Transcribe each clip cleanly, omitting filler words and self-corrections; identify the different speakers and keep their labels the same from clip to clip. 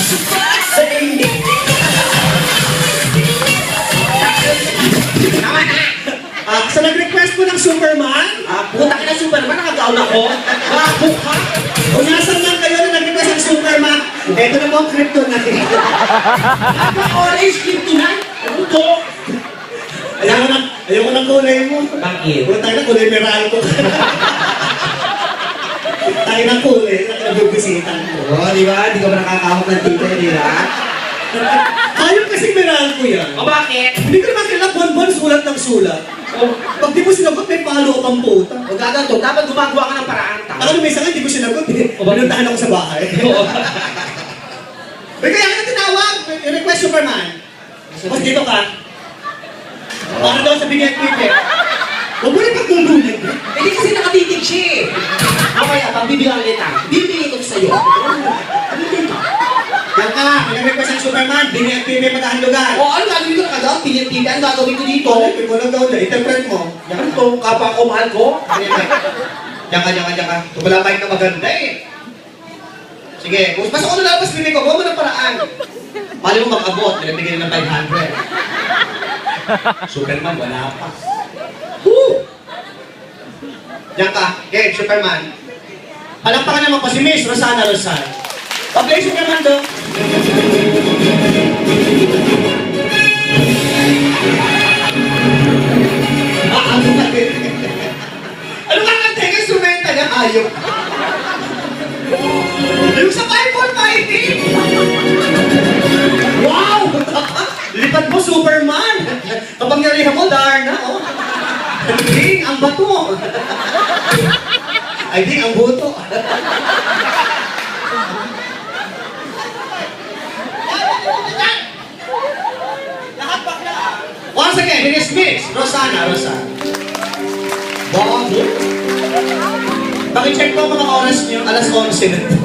Speaker 1: Sa nag-request po ng Superman?
Speaker 2: Puta ka na Superman, nakagaon ako. Bako ka.
Speaker 1: Kung nasan lang kayo na nag-request ng Superman, eto na po ang kryptonite.
Speaker 2: Orange kryptonite. Ano to?
Speaker 1: Ayoko ng kulay mo.
Speaker 2: Bakit?
Speaker 1: Kung tayo na kulay Meralco. Tayo ng kulay, nagbibisitan mo.
Speaker 2: Oo, di ba? Di ka ba nakakahok ng tita, di ba?
Speaker 1: Ayaw kasi Meralco yan.
Speaker 2: O bakit?
Speaker 1: Hindi ko naman kailangan buwan-buwan sulat ng sulat. Pag di mo sinagot, may follow-up ang puta.
Speaker 2: O gaganto, dapat gumagawa ka ng paraan.
Speaker 1: Ako na may isa nga, hindi ko sinagot eh.
Speaker 2: O, bakit?
Speaker 1: Pinuntahan ako sa bahay. May kaya ka na tinawag. I-request Superman. Tapos dito ka. Para daw sa bigay pipe. Huwag mo rin pagtulungan.
Speaker 2: Hindi kasi nakatitig siya eh. Mamaya, pag bibilang kita, bibigay ko sa'yo.
Speaker 1: Yan ka, i-request ang Superman. Bigay pipe magkahandugan.
Speaker 2: O ano gagawin ko na kagaw? Pinil-pinil, ano gagawin ko dito?
Speaker 1: Ikaw lang daw na, interpret mo.
Speaker 2: Yan to, kapwa ko, mahal ko.
Speaker 1: Diyan ka. Wala pa na maganda eh. Sige, kung basta ko nalabas bibig ko, huwag mo ng paraan. Mali mo mag-abot, nilabigyan ng 500. Superman, wala pa. Woo! Diyan ka, okay, Superman. Palakpakan naman po si Miss Rosana Rosal. Pa-play Superman do. Ano ka kang teka instrumenta niya? Ayaw. Yung sa 5-4-5 Wow! Lipat mo, Superman! Kapag narihan mo, Darna, oh. Ding, ang bato! Ay, ding, ang buto! Lahat bakla! Once again, it is Miss Rosana. Bakit? Pakicheck po mga oras niyo, alas 11 na po.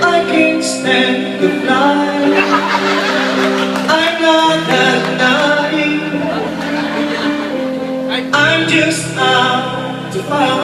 Speaker 1: I can't stand the flight. I'm not that naive. I'm just out to find